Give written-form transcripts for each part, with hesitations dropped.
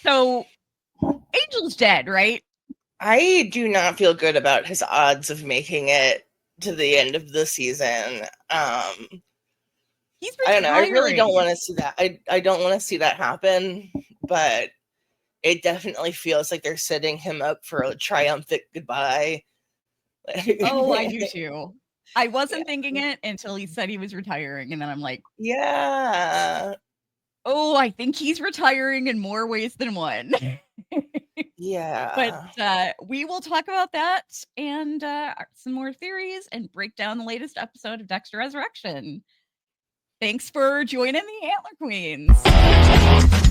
So Angel's dead, right? I do not feel good about his odds of making it to the end of the season. He's I don't know. I really don't retiring. want to see that. I don't want to see that happen, but it definitely feels like they're setting him up for a triumphant goodbye. Oh, I do too. I Yeah. wasn't thinking it until he said he was retiring, and then I'm like, Yeah. oh, I think he's retiring in more ways than one. But Yeah. we will talk about that and some more theories and break down the latest episode of Dexter Resurrection. Thanks for joining the Antler Queens.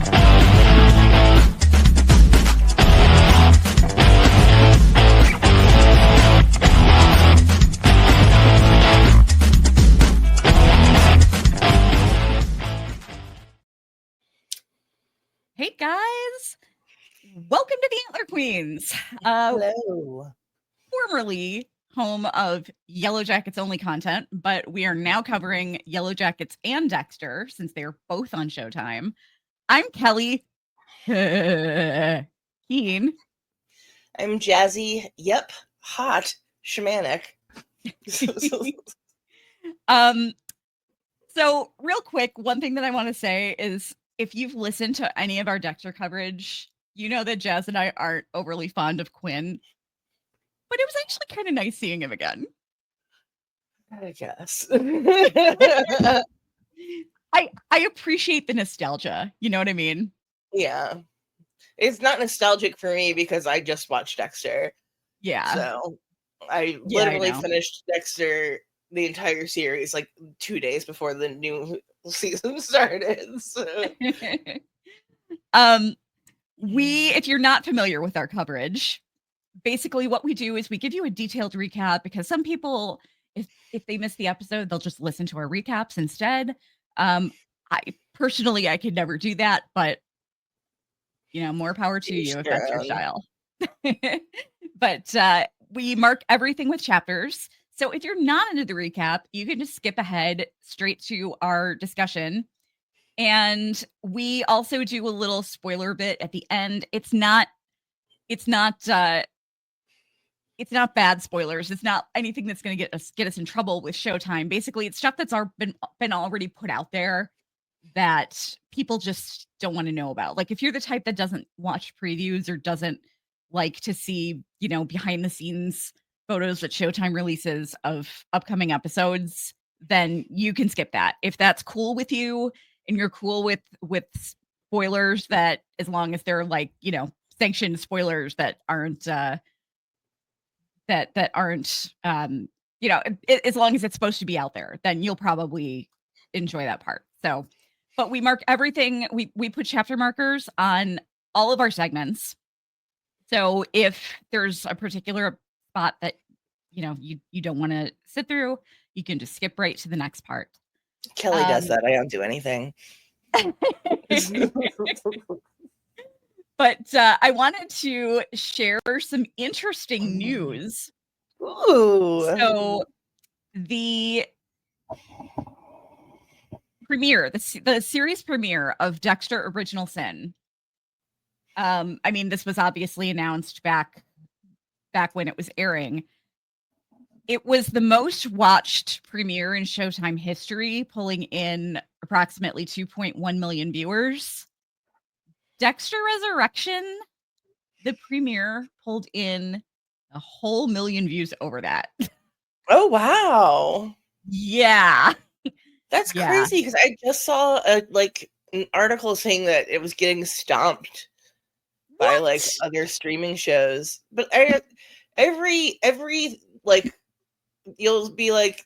Hey guys, welcome to the Antler Queens. Hello. Formerly home of Yellow Jackets only content, but we are now covering Yellow Jackets and Dexter since they are both on Showtime. I'm Kelly Keen. I'm Jazzy. Yep. Hot. Shamanic. um, so real quick, one thing that I want to say is if you've listened to any of our Dexter coverage, you know that Jazz and I aren't overly fond of Quinn, but it was actually kind of nice seeing him again. I guess. I appreciate the nostalgia. You know what I mean? Yeah. It's not nostalgic for me because I just watched Dexter. Yeah. So I Yeah, I literally know. finished Dexter the entire series like 2 days before the new season started. So um, if you're not familiar with our coverage, basically what we do is we give you a detailed recap because some people, if they miss the episode, they'll just listen to our recaps instead. Um, I personally, I could never do that, but more power to you if that's your style. But we mark everything with chapters. So if you're not into the recap, you can just skip ahead straight to our discussion. And we also do a little spoiler bit at the end. It's not it's not bad spoilers. It's not anything that's going to get us in trouble with Showtime. Basically, it's stuff that's been already put out there that people just don't want to know about. Like if you're the type that doesn't watch previews or doesn't like to see, behind the scenes photos that Showtime releases of upcoming episodes, then you can skip that. If that's cool with you and you're cool with spoilers, that as long as they're like, sanctioned spoilers that aren't that aren't as long as it's supposed to be out there, then you'll probably enjoy that part. So, but we mark everything. We put chapter markers on all of our segments. So if there's a particular spot that you don't want to sit through, you can just skip right to the next part. Kelly does that. I don't do anything. But I wanted to share some interesting news. Ooh. So the the series premiere of Dexter Original Sin. I mean, this was obviously announced back when it was airing. It was the most watched premiere in Showtime history, pulling in approximately 2.1 million viewers. Dexter Resurrection, the premiere, pulled in a whole million views over that. Oh wow. Yeah. That's Yeah. crazy because I just saw an article saying that it was getting stomped by like What? other streaming shows. But every like you'll be like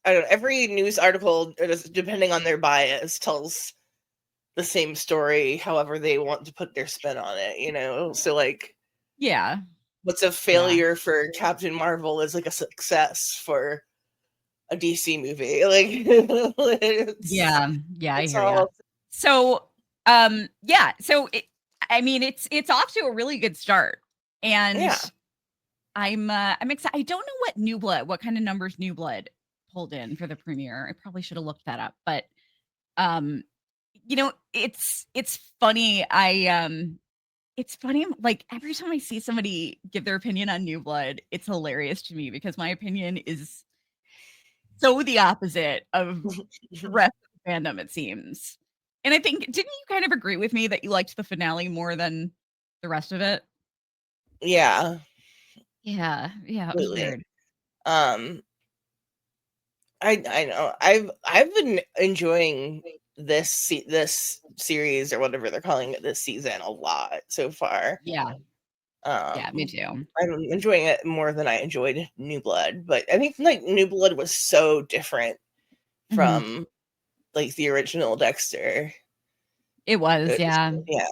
I don't know, every news article depending on their bias tells the same story however they want to put their spin on it. So like Yeah. what's a Yeah. failure for Captain Marvel is like a success for a DC movie. Like Yeah. Yeah, I it's hear you. all So, yeah, so I mean, it's off to a really good start, and yeah. I'm excited. I don't know what kind of numbers New Blood pulled in for the premiere. I probably should have looked that up, but um, It's funny. It's funny, like, every time I see somebody give their opinion on New Blood, it's hilarious to me because my opinion is so the opposite of the rest of the fandom, it seems. And I think didn't you kind of agree with me that you liked the finale more than the rest of it? Yeah, Yeah, it was absolutely. weird. I know. I've been enjoying this series or whatever they're calling it this season a lot so far. Yeah, yeah, me Um, too. I'm enjoying it more than I enjoyed New Blood, but I think like New Blood was so different Mhm. from like the original Dexter. It was, It's, yeah. yeah,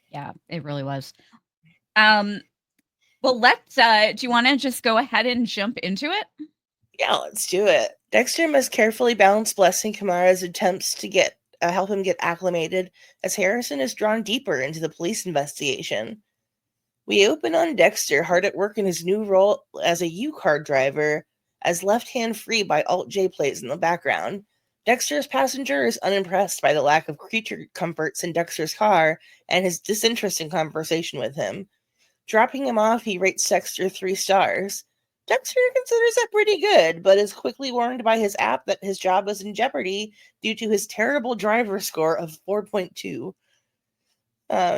Yeah, it really was. Um, well, do you wanna just go ahead and jump into it? yeah. Let's do it. Dexter must carefully balance Blessing Kamara's attempts to get help him get acclimated as Harrison is drawn deeper into the police investigation. We open on Dexter hard at work in his new role as a U-car driver, as left-hand free by Alt J plays in the background. Dexter's passenger is unimpressed by the lack of creature comforts in Dexter's car and his disinterest in conversation with him. Dropping him off, he rates Dexter 3 stars. Dexter considers that pretty good, but is quickly warned by his app that his job is in jeopardy due to his terrible driver score of 4.2.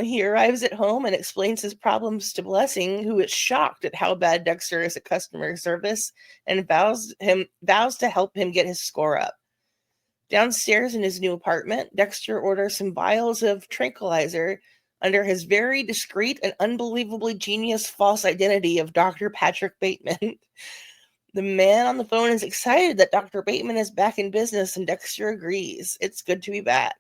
He arrives at home and explains his problems to Blessing, who is shocked at how bad Dexter is at customer service and vows to help him get his score up. Downstairs in his new apartment, Dexter orders some vials of tranquilizer under his very discreet and unbelievably genius false identity of Dr. Patrick Bateman. The man on the phone is excited that Dr. Bateman is back in business, and Dexter agrees. It's good to be back.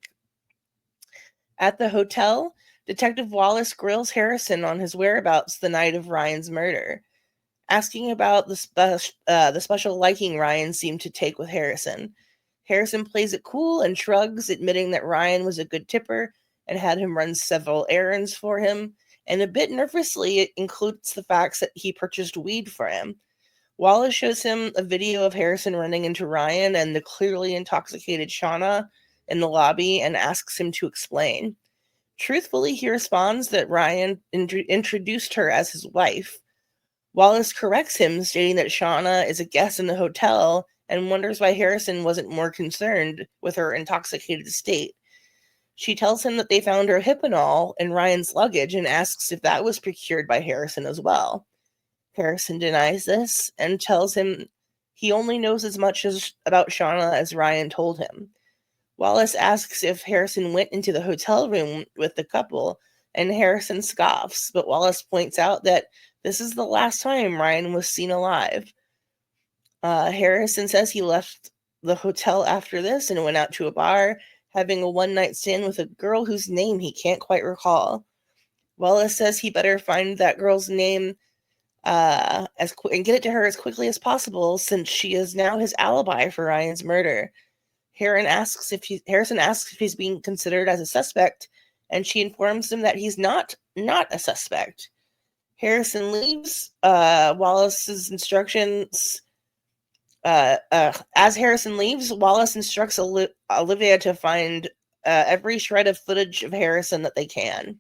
At the hotel, Detective Wallace grills Harrison on his whereabouts the night of Ryan's murder, asking about the special liking Ryan seemed to take with Harrison. Harrison plays it cool and shrugs, admitting that Ryan was a good tipper and had him run several errands for him, and a bit nervously it includes the facts that he purchased weed for him. Wallace shows him a video of Harrison running into Ryan and the clearly intoxicated Shauna in the lobby and asks him to explain. Truthfully, he responds that Ryan introduced her as his wife. Wallace corrects him, stating that Shauna is a guest in the hotel and wonders why Harrison wasn't more concerned with her intoxicated state. She tells him that they found her hypnol in Ryan's luggage and asks if that was procured by Harrison as well. Harrison denies this and tells him he only knows as much about Shauna as Ryan told him. Wallace asks if Harrison went into the hotel room with the couple, and Harrison scoffs, but Wallace points out that this is the last time Ryan was seen alive. Harrison says he left the hotel after this and went out to a bar, having a one-night stand with a girl whose name he can't quite recall. Wallace says he better find that girl's name and get it to her as quickly as possible, since she is now his alibi for Ryan's murder. Harrison asks if he's being considered as a suspect, and she informs him that he's not a suspect. Harrison leaves. Wallace's instructions. As Harrison leaves, Wallace instructs Olivia to find every shred of footage of Harrison that they can.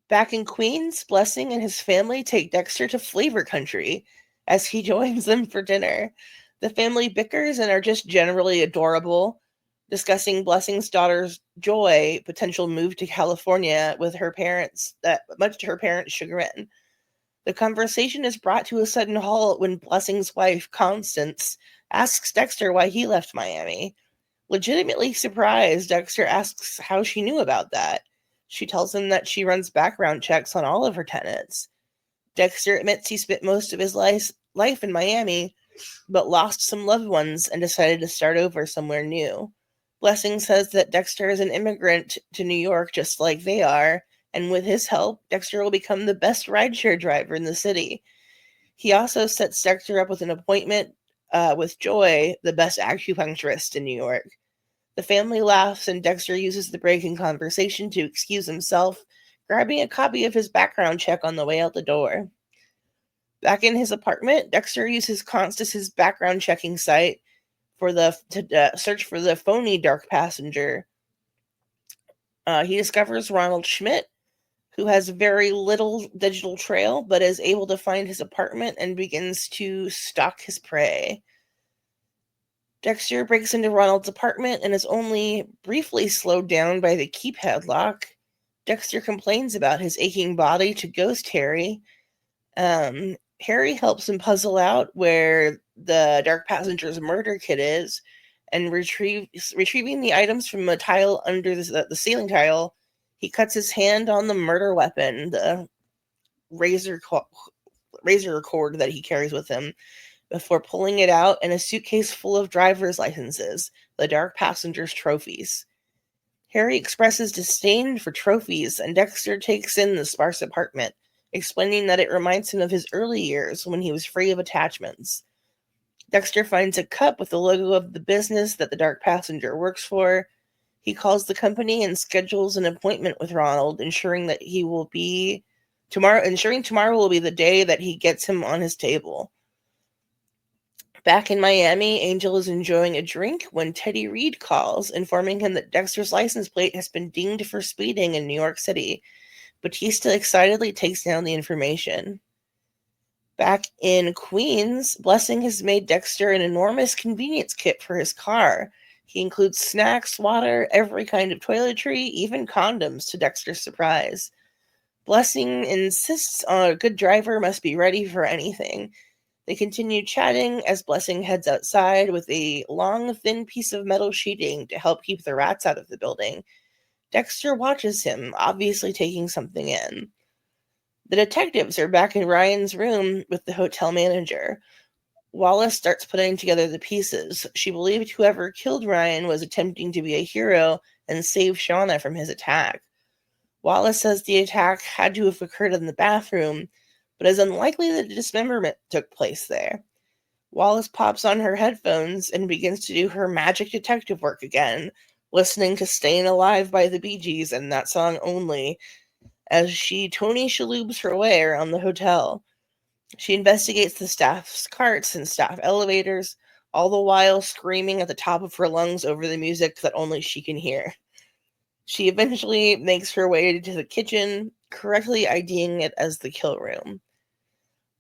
Back in Queens, Blessing and his family take Dexter to Flavor Country as he joins them for dinner. The family bickers and are just generally adorable, discussing Blessing's daughter's Joy potential move to California with her parents, much to her parents' chagrin. The conversation is brought to a sudden halt when Blessing's wife, Constance, asks Dexter why he left Miami. Legitimately surprised, Dexter asks how she knew about that. She tells him that she runs background checks on all of her tenants. Dexter admits he spent most of his life in Miami, but lost some loved ones and decided to start over somewhere new. Blessing says that Dexter is an immigrant to New York just like they are, and with his help, Dexter will become the best rideshare driver in the city. He also sets Dexter up with an appointment with Joy, the best acupuncturist in New York. The family laughs, and Dexter uses the break in conversation to excuse himself, grabbing a copy of his background check on the way out the door. Back in his apartment, Dexter uses Constance's background checking site search for the phony dark passenger. He discovers Ronald Schmidt, who has very little digital trail, but is able to find his apartment and begins to stalk his prey. Dexter breaks into Ronald's apartment and is only briefly slowed down by the key padlock. Dexter complains about his aching body to Ghost Harry. Harry helps him puzzle out where the dark passenger's murder kit is, and retrieving the items from a tile under the ceiling tile. He cuts his hand on the murder weapon, the razor cord that he carries with him, before pulling it out in a suitcase full of driver's licenses, the dark passenger's trophies. Harry expresses disdain for trophies, and Dexter takes in the sparse apartment, explaining that it reminds him of his early years when he was free of attachments. Dexter finds a cup with the logo of the business that the dark passenger works for. He calls the company and schedules an appointment with Ronald, ensuring tomorrow will be the day that he gets him on his table. Back in Miami, Angel is enjoying a drink when Teddy Reed calls, informing him that Dexter's license plate has been dinged for speeding in New York City. Batista excitedly takes down the information. Back in Queens, Blessing has made Dexter an enormous convenience kit for his car. He includes snacks, water, every kind of toiletry, even condoms, to Dexter's surprise. Blessing insists on a good driver must be ready for anything. They continue chatting as Blessing heads outside with a long, thin piece of metal sheeting to help keep the rats out of the building. Dexter watches him, obviously taking something in. The detectives are back in Ryan's room with the hotel manager. Wallace starts putting together the pieces. She believed whoever killed Ryan was attempting to be a hero and save Shauna from his attack. Wallace says the attack had to have occurred in the bathroom, but is unlikely that dismemberment took place there. Wallace pops on her headphones and begins to do her magic detective work again, listening to Staying Alive by the Bee Gees and that song only, as she Tony Shalhoubs her way around the hotel. She investigates the staff's carts and staff elevators, all the while screaming at the top of her lungs over the music that only she can hear. She eventually makes her way to the kitchen, correctly IDing it as the kill room.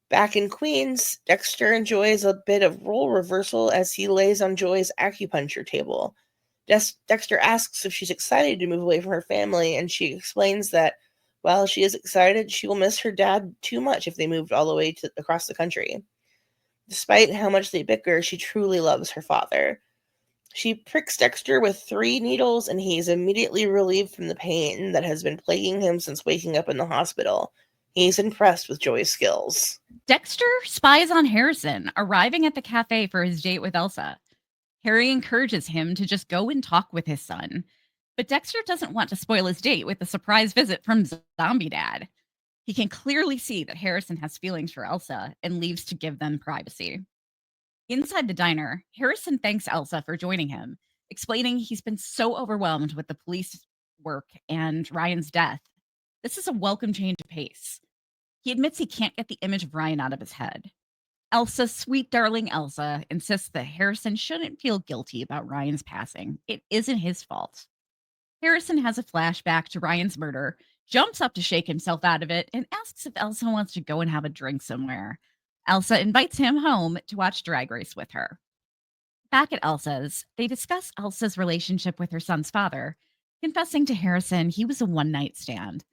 Back in Queens, Dexter enjoys a bit of role reversal as he lays on Joy's acupuncture table. Dexter asks if she's excited to move away from her family, and she explains that while she is excited, she will miss her dad too much if they moved all the way across the country. Despite how much they bicker, she truly loves her father. She pricks Dexter with 3 needles, and he's immediately relieved from the pain that has been plaguing him since waking up in the hospital. He's impressed with Joy's skills. Dexter spies on Harrison, arriving at the cafe for his date with Elsa. Harry encourages him to just go and talk with his son, but Dexter doesn't want to spoil his date with a surprise visit from Zombie Dad. He can clearly see that Harrison has feelings for Elsa and leaves to give them privacy. Inside the diner, Harrison thanks Elsa for joining him, explaining he's been so overwhelmed with the police work and Ryan's death. This is a welcome change of pace. He admits he can't get the image of Ryan out of his head. Elsa, sweet darling Elsa, insists that Harrison shouldn't feel guilty about Ryan's passing. It isn't his fault. Harrison has a flashback to Ryan's murder, jumps up to shake himself out of it, and asks if Elsa wants to go and have a drink somewhere. Elsa invites him home to watch Drag Race with her. Back at Elsa's, they discuss Elsa's relationship with her son's father, confessing to Harrison he was a one-night stand.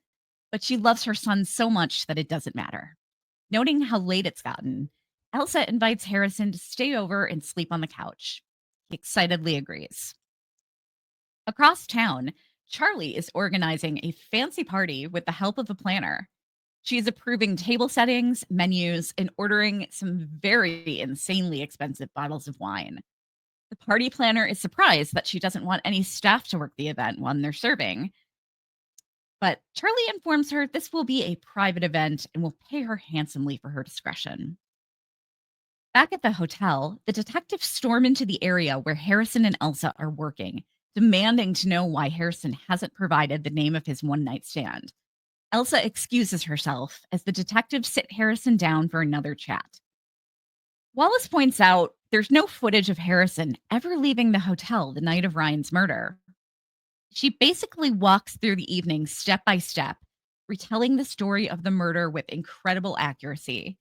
But she loves her son so much that it doesn't matter. Noting how late it's gotten, Elsa invites Harrison to stay over and sleep on the couch. He excitedly agrees. Across town, Charlie is organizing a fancy party with the help of a planner. She is approving table settings, menus, and ordering some very insanely expensive bottles of wine. The party planner is surprised that she doesn't want any staff to work the event when they're serving. But Charlie informs her this will be a private event and will pay her handsomely for her discretion. Back at the hotel, the detectives storm into the area where Harrison and Elsa are working, demanding to know why Harrison hasn't provided the name of his one-night stand. Elsa excuses herself as the detectives sit Harrison down for another chat. Wallace points out There's no footage of Harrison ever leaving the hotel the night of Ryan's murder. She basically walks through the evening step by step, retelling the story of the murder with incredible accuracy.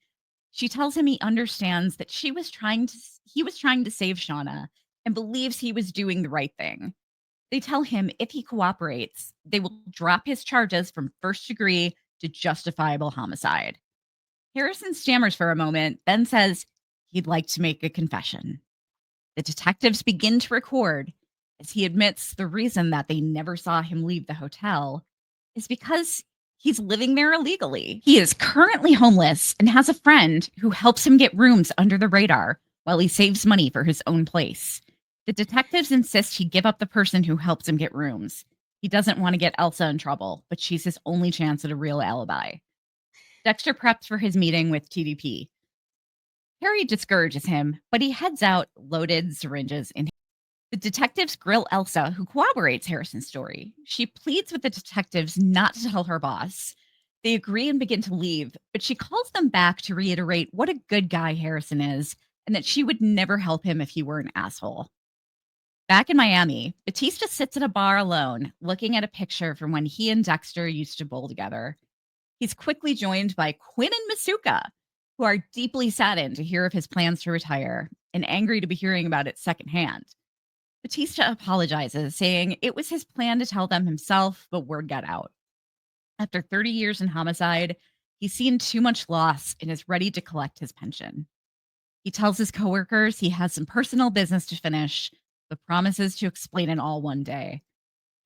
She tells him he understands that he was trying to save Shauna and believes he was doing the right thing. They tell him if he cooperates, they will drop his charges from first degree to justifiable homicide. Harrison stammers for a moment, then says he'd like to make a confession. The detectives begin to record as he admits the reason that they never saw him leave the hotel is because he's living there illegally. He is currently homeless and has a friend who helps him get rooms under the radar while he saves money for his own place. The detectives insist he give up the person who helps him get rooms. He doesn't want to get Elsa in trouble, but she's his only chance at a real alibi. Dexter preps for his meeting with TDP. Harry discourages him, but he heads out loaded syringes in. The detectives grill Elsa, who corroborates Harrison's story. She pleads with the detectives not to tell her boss. They agree and begin to leave, but she calls them back to reiterate what a good guy Harrison is and that she would never help him if he were an asshole. Back in Miami, Batista sits at a bar alone, looking at a picture from when he and Dexter used to bowl together. He's quickly joined by Quinn and Masuka, who are deeply saddened to hear of his plans to retire and angry to be hearing about it secondhand. Batista apologizes, saying it was his plan to tell them himself, but word got out. After 30 years in homicide, he's seen too much loss and is ready to collect his pension. He tells his coworkers he has some personal business to finish, but promises to explain it all one day.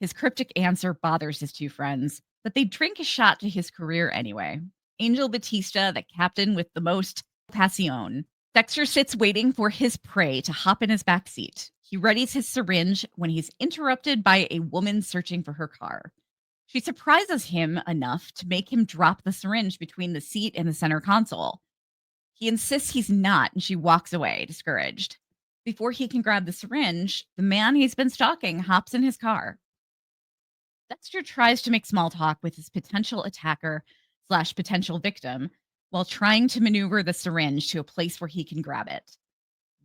His cryptic answer bothers his two friends, but they drink a shot to his career anyway. Angel Batista, the captain with the most passion. Dexter sits waiting for his prey to hop in his backseat. He readies his syringe when he's interrupted by a woman searching for her car. She surprises him enough to make him drop the syringe between the seat and the center console. He insists he's not, and she walks away, discouraged. Before he can grab the syringe, the man he's been stalking hops in his car. Dexter tries to make small talk with his potential attacker / potential victim while trying to maneuver the syringe to a place where he can grab it.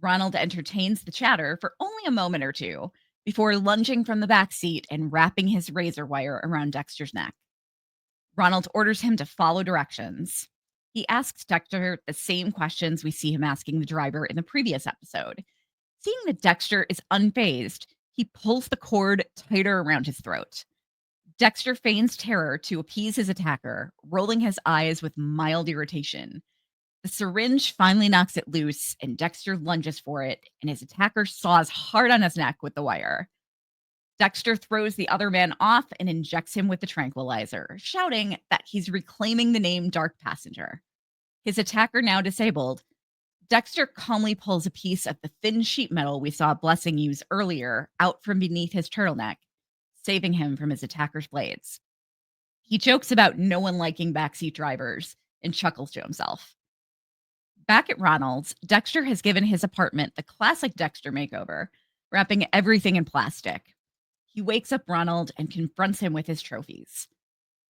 Ronald entertains the chatter for only a moment or two before lunging from the back seat and wrapping his razor wire around Dexter's neck. Ronald orders him to follow directions. He asks Dexter the same questions we see him asking the driver in the previous episode. Seeing that Dexter is unfazed, he pulls the cord tighter around his throat. Dexter feigns terror to appease his attacker, rolling his eyes with mild irritation. The syringe finally knocks it loose, and Dexter lunges for it, and his attacker saws hard on his neck with the wire. Dexter throws the other man off and injects him with the tranquilizer, shouting that he's reclaiming the name Dark Passenger. His attacker now disabled, Dexter calmly pulls a piece of the thin sheet metal we saw Blessing use earlier out from beneath his turtleneck, saving him from his attacker's blades. He jokes about no one liking backseat drivers and chuckles to himself. Back at Ronald's, Dexter has given his apartment the classic Dexter makeover, wrapping everything in plastic. He wakes up Ronald and confronts him with his trophies.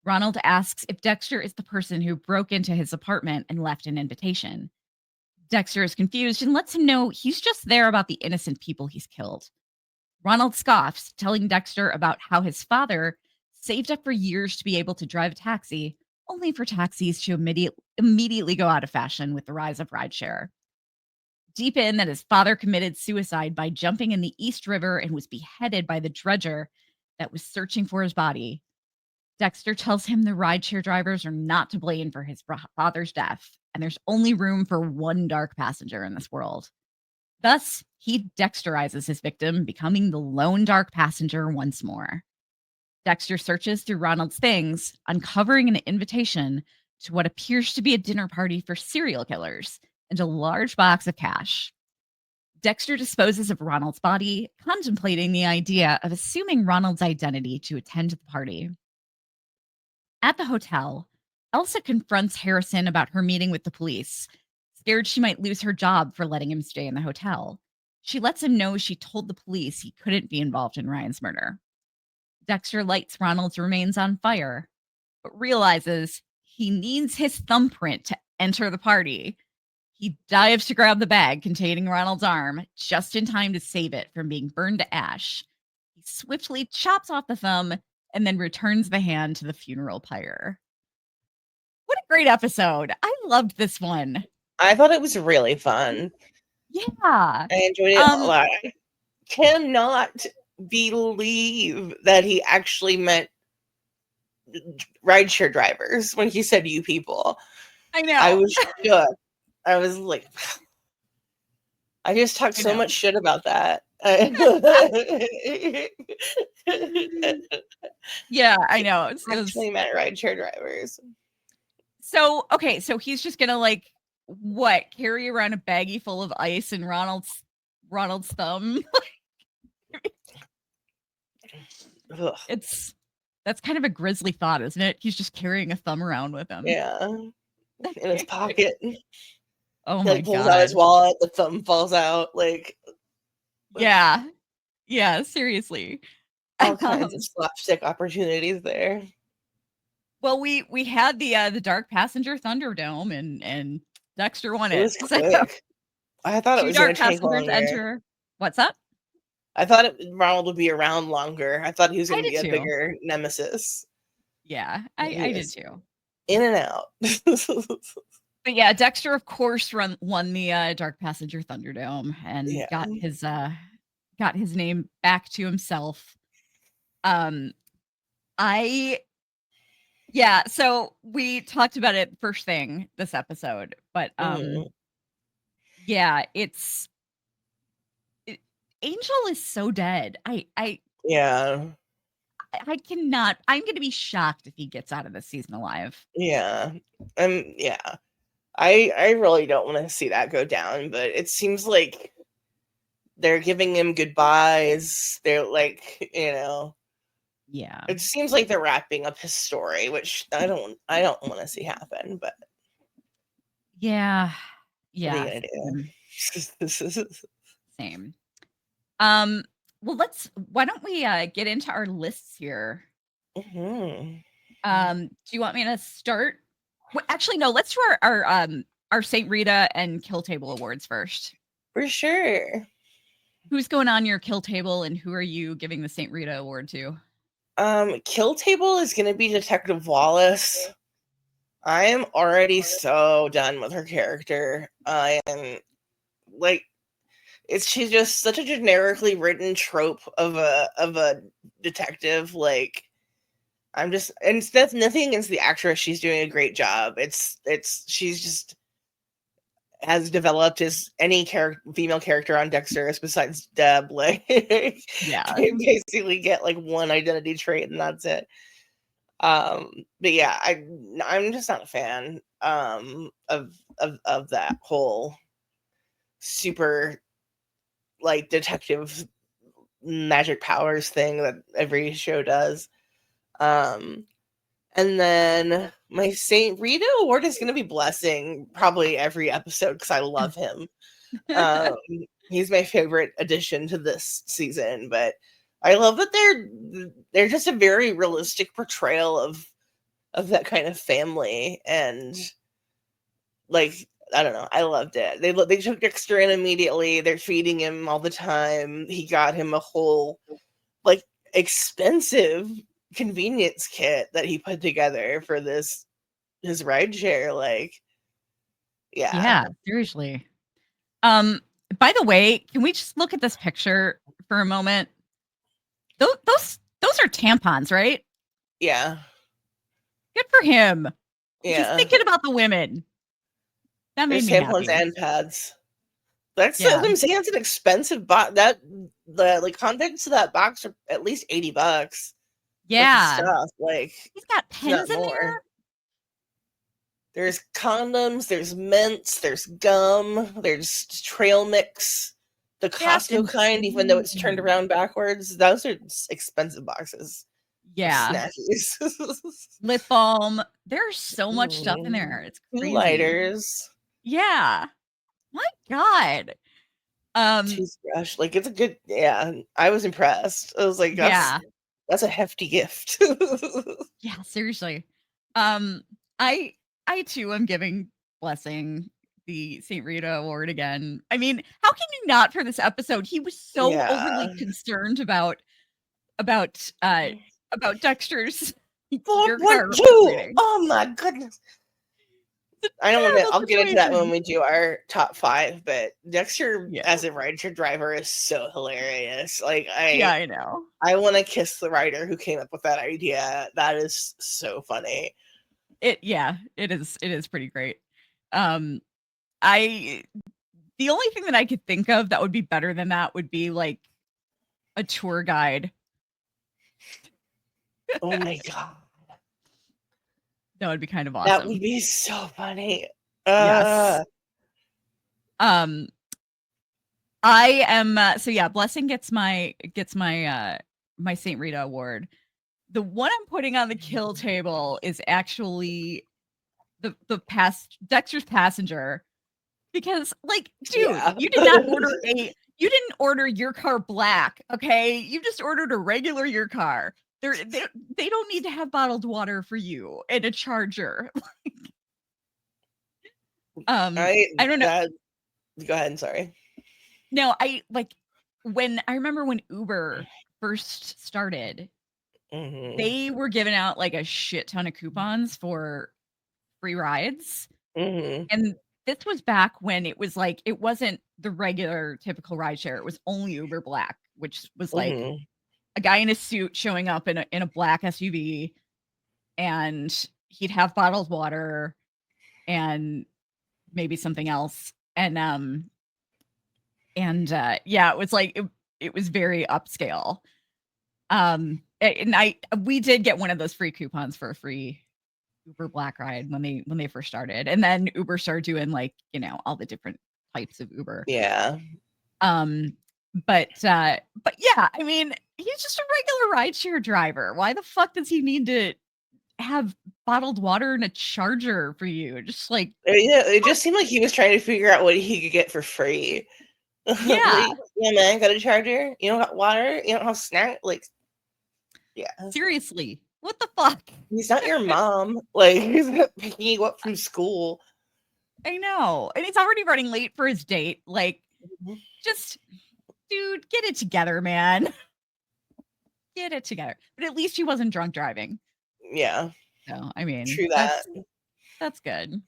Ronald asks if Dexter is the person who broke into his apartment and left an invitation. Dexter is confused and lets him know he's just there about the innocent people he's killed. Ronald scoffs, telling Dexter about how his father saved up for years to be able to drive a taxi, only for taxis to immediately go out of fashion with the rise of rideshare. Deep in that his father committed suicide by jumping in the East River and was beheaded by the dredger that was searching for his body, Dexter tells him the rideshare drivers are not to blame for his father's death, and there's only room for one dark passenger in this world. Thus, he Dexterizes his victim, becoming the lone dark passenger once more. Dexter searches through Ronald's things, uncovering an invitation to what appears to be a dinner party for serial killers and a large box of cash. Dexter disposes of Ronald's body, contemplating the idea of assuming Ronald's identity to attend the party. At the hotel, Elsa confronts Harrison about her meeting with the police, scared she might lose her job for letting him stay in the hotel. She lets him know she told the police he couldn't be involved in Ryan's murder. Dexter lights Ronald's remains on fire, but realizes he needs his thumbprint to enter the party. He dives to grab the bag containing Ronald's arm just in time to save it from being burned to ash. He swiftly chops off the thumb and then returns the hand to the funeral pyre. What a great episode. I loved this one. I thought it was really fun. Yeah. I enjoyed it a lot. I cannot believe that he actually meant rideshare drivers when he said "you people." I know. I was shook. I was like, I just talked so much shit about that. Yeah, I know. Actually meant rideshare drivers. So, okay, so he's just gonna like what carry around a baggie full of ice and Ronald's thumb. That's kind of a grisly thought, isn't it? He's just carrying a thumb around with him. Yeah, in his pocket. Oh he, my like, pulls god! out his wallet, the thumb falls out. Like, yeah, seriously. All kinds of slapstick opportunities there. Well, we had the Dark Passenger Thunderdome, and Dexter won it. It was quick. I thought it was going to take longer. Enter. What's that? I thought Ronald would be around longer. I thought he was going to be a bigger nemesis. Yeah, I did too. In and out. But yeah, Dexter, of course, won the Dark Passenger Thunderdome and got his name back to himself. So we talked about it first thing this episode, but Angel is so dead. I cannot. I'm going to be shocked if he gets out of this season alive. Yeah. I really don't want to see that go down, but it seems like they're giving him goodbyes. They're like, yeah. It seems like they're wrapping up his story, which I don't want to see happen, but yeah. Same. Well, why don't we get into our lists here? Mm-hmm. Do you want me to start? Well, actually, no, let's do our St. Rita and Kill Table awards first. For sure. Who's going on your Kill Table and who are you giving the St. Rita award to? Kill Table is going to be Detective Wallace. I am already so done with her character. I am like, she's just such a generically written trope of a detective. Like, and that's nothing against the actress. She's doing a great job. She's just has developed as any female character on Dexter besides Deb. Like, yeah, they basically get like one identity trait and that's it. But yeah, I'm just not a fan of that whole super like detective magic powers thing that every show does. And then my St. Rita award is going to be Blessing probably every episode because I love him. He's my favorite addition to this season, but I love that they're just a very realistic portrayal of that kind of family, and like, I don't know, I loved it. They took Dexter in immediately. They're feeding him all the time. He got him a whole like expensive convenience kit that he put together for his rideshare. Like, yeah, seriously. By the way, can we just look at this picture for a moment? Those are tampons, right? Yeah. Good for him. Yeah. He's thinking about the women. That made me tampons happy. and pads. That's what I'm saying. It's an expensive box. That the like contents of that box are at least $80. Yeah. Stuff. Like, he's got pens in there. There's condoms, there's mints, there's gum, there's trail mix, the Costco kind, even though it's turned around backwards. Those are expensive boxes. Yeah. Snackies. Lip balm. There's so much stuff in there. It's crazy. Lighters. Yeah. My God. Toothbrush. Like, it's a good, I was impressed. I was like, that's a hefty gift. Yeah, seriously. I too am giving Blessing the St. Rita Award again. I mean, how can you not for this episode? He was so overly concerned about Dexter's your car 4.2. rating. Oh my goodness. I don't want to. I'll get into that when we do our top 5. But Dexter as a rideshare driver is so hilarious. Like I know. I want to kiss the writer who came up with that idea. That is so funny. It is pretty great. The only thing that I could think of that would be better than that would be like a tour guide. Oh my god. That would be kind of awesome. That would be so funny. Yes. I am Blessing gets my my St. Rita award. The one I'm putting on the kill table is actually the Dexter's passenger, because like, dude, you did not you didn't order your car black, okay? You just ordered a regular your car. They don't need to have bottled water for you and a charger. I don't know. Go ahead. I'm sorry. No, I remember when Uber first started, they were giving out like a shit ton of coupons for free rides. And this was back when it was like, it wasn't the regular typical rideshare. It was only Uber Black, which was like a guy in a suit showing up in a black SUV, and he'd have bottled water and maybe something else. And it was like it was very upscale. And we did get one of those free coupons for a free Uber Black ride when they first started, and then Uber started doing like, you know, all the different types of Uber. Yeah. But yeah, I mean, he's just a regular rideshare driver. Why the fuck does he need to have bottled water and a charger for you? Just like, it just seemed like he was trying to figure out what he could get for free. Yeah. Like, yeah, man, got a charger? You don't got water? You don't have snack? Like, yeah. Seriously, what the fuck? He's not your mom. Like, he's not picking you up from school. I know. And he's already running late for his date. Like, just, dude, get it together, man. Get it together. But at least he wasn't drunk driving. Yeah. So, I mean, true that. That's good.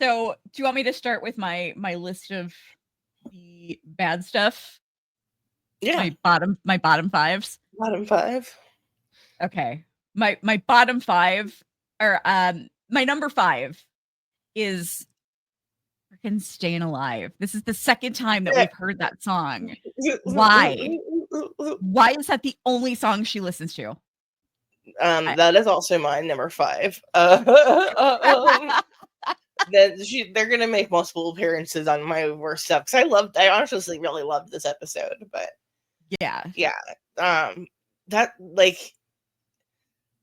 So do you want me to start with my list of the bad stuff? Yeah. My bottom 5s. Bottom 5. Okay. My bottom 5, or my number 5 is freaking Staying Alive. This is the second time that we've heard that song. Why? Why is that the only song she listens to? That is also my number 5. They're gonna make multiple appearances on my worst stuff, because I honestly really loved this episode. But yeah, that, like,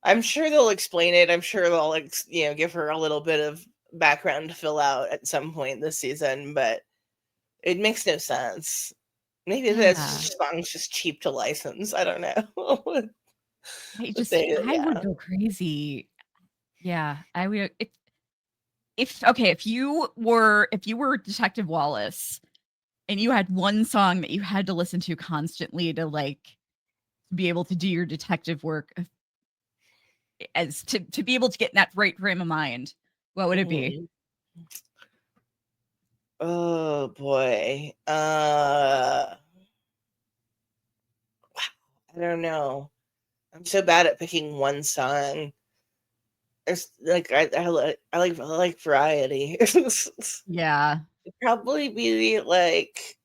I'm sure they'll explain it. I'm sure they'll, like, you know, give her a little bit of background to fill out at some point this season, but it makes no sense. Maybe this song's just cheap to license. I don't know. I would go crazy. Yeah, I would. If you were Detective Wallace and you had one song that you had to listen to constantly to, like, be able to do your detective work, as to be able to get in that right frame of mind, what would it be? Oh boy. I don't know. I'm so bad at picking one song. It's like I like variety. Yeah. It'd probably be like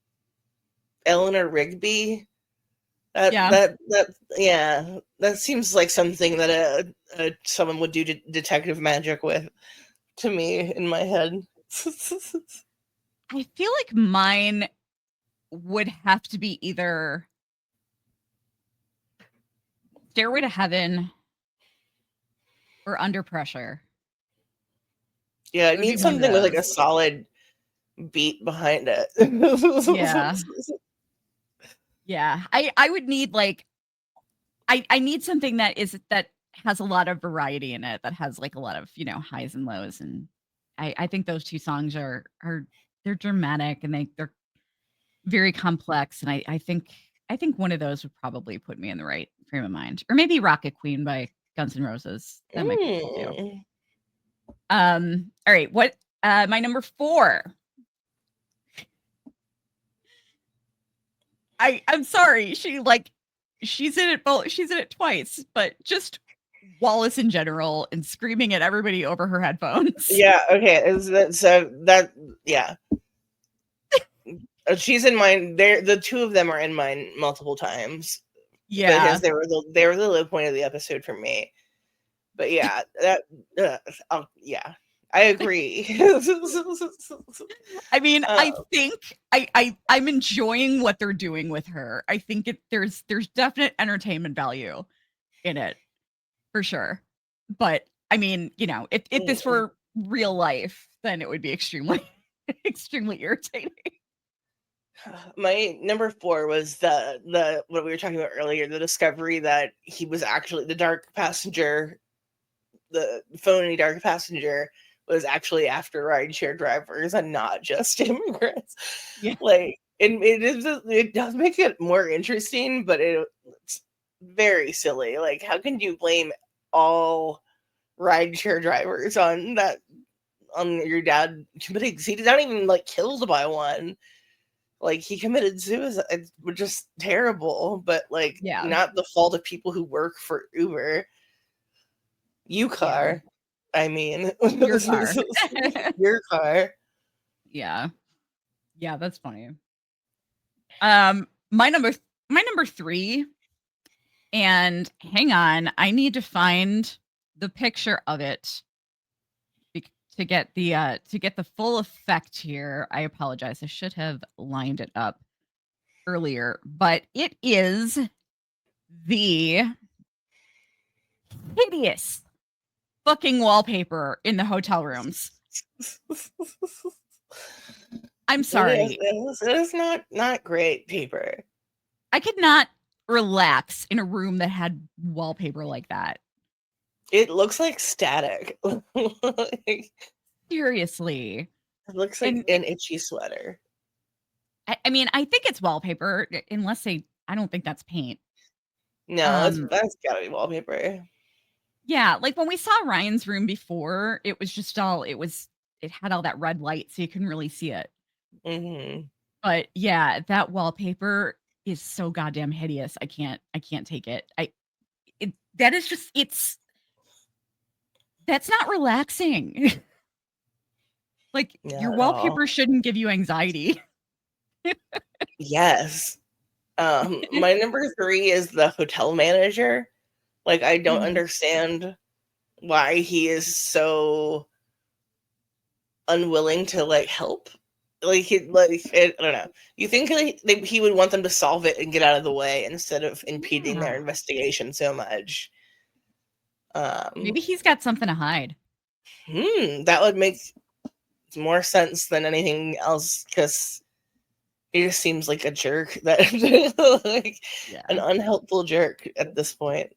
Eleanor Rigby. That seems like something that someone would do detective magic with, to me, in my head. I feel like mine would have to be either Stairway to Heaven or Under Pressure. Yeah, I need something with like a solid beat behind it. Yeah. Yeah. I would need, like, I need something that has a lot of variety in it, that has like a lot of, you know, highs and lows and I think those two songs are they're dramatic and they're very complex. And I think one of those would probably put me in the right frame of mind. Or maybe Rocket Queen by Guns N' Roses. That might be cool too. Mm. All right, what my number 4. I'm sorry. She's in it twice, but just Wallace in general and screaming at everybody over her headphones. Yeah, okay. So that yeah. She's in mine. The two of them are in mine multiple times. Yeah. Because they were the low point of the episode for me. But yeah, yeah. I agree. I mean, I think I'm enjoying what they're doing with her. I think there's definite entertainment value in it, for sure. But I mean, if this were real life, then it would be extremely irritating. My number 4 was the what we were talking about earlier, the discovery that he was actually the dark passenger, the phony dark passenger was actually after rideshare drivers and not just immigrants. Yeah. Like, it does make it more interesting, but it's very silly. Like, how can you blame all rideshare drivers on your dad committing? He's not even like killed by one. Like, he committed suicide, which is terrible, but like, not the fault of people who work for Uber. Car. I mean, your car. Your car. Yeah, that's funny. My number 3, and hang on, I need to find the picture of it to get the full effect here. I apologize. I should have lined it up earlier, but it is the hideous fucking wallpaper in the hotel rooms. I'm sorry. It is not great paper. I could not relax in a room that had wallpaper like that. It looks like static. Seriously. It looks like an itchy sweater. I mean, I think it's wallpaper, unless I don't think that's paint. No, that's gotta be wallpaper. Yeah, like when we saw Ryan's room before, it was just it had all that red light, so you couldn't really see it. Mm-hmm. But yeah, that wallpaper is so goddamn hideous. I can't take it. That's not relaxing. Like, your wallpaper shouldn't give you anxiety. Yes. My number 3 is the hotel manager. Like, I don't understand why he is so unwilling to like help. Like, I don't know. You think he would want them to solve it and get out of the way instead of impeding their investigation so much? Maybe he's got something to hide. That would make more sense than anything else, because he just seems like a jerk, that an unhelpful jerk at this point.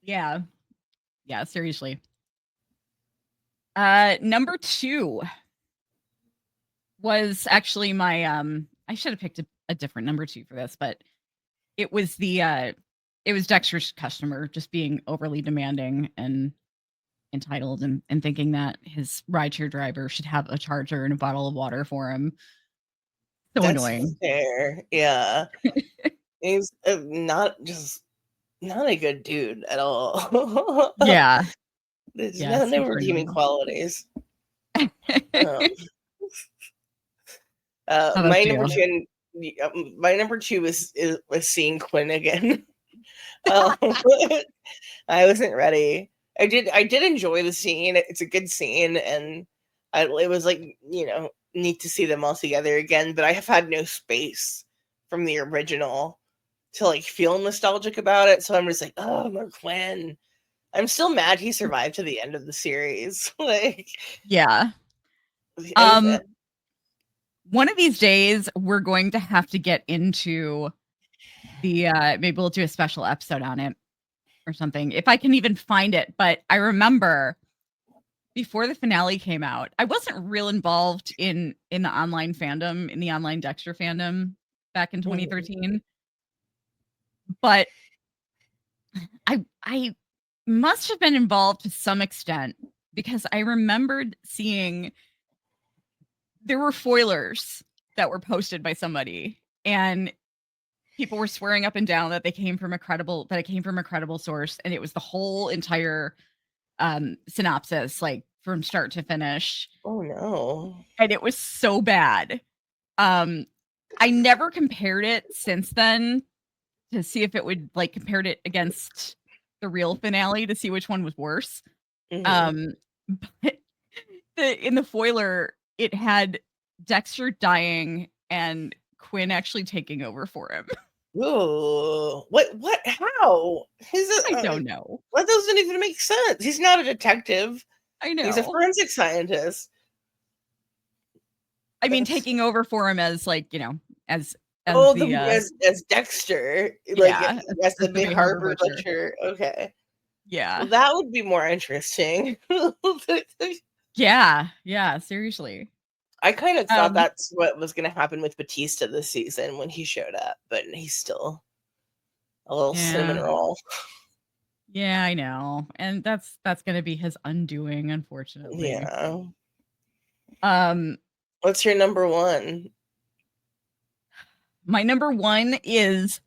Yeah, seriously. Number 2 was actually my I should have picked a different number 2 for this, but it was Dexter's customer just being overly demanding and entitled and thinking that his rideshare driver should have a charger and a bottle of water for him. So that's annoying. Fair. Yeah. He's not a good dude at all. Yeah. There's no redeeming qualities. My number 2 is seeing Quinn again. I wasn't ready. I did enjoy the scene. It's a good scene, and it was like, neat to see them all together again. But I have had no space from the original to like feel nostalgic about it. So I'm just like, oh, more Quinn. I'm still mad he survived to the end of the series. Like, yeah. One of these days we're going to have to get into the maybe we'll do a special episode on it or something, if I can even find it. But I remember before the finale came out, I wasn't real involved in the online fandom, in the online Dexter fandom back in 2013. But I must have been involved to some extent because I remembered seeing there were foilers that were posted by somebody, and people were swearing up and down that it came from a credible source, and it was the whole entire synopsis, like from start to finish. Oh no. And it was so bad. I never compared it since then to see if it would like compared it against the real finale to see which one was worse. But in the foiler, it had Dexter dying and Quinn actually taking over for him. Ooh, what, how? I don't know. That doesn't even make sense. He's not a detective. I know. He's a forensic scientist. I mean, taking over for him as like, as Dexter, like as the big Harvard lecturer. Okay. Yeah. Well, that would be more interesting. Yeah, seriously. I kind of thought that's what was going to happen with Batista this season when he showed up, but he's still a little cinnamon roll. Yeah, I know. And that's going to be his undoing, unfortunately. Yeah. What's your number one? My number one is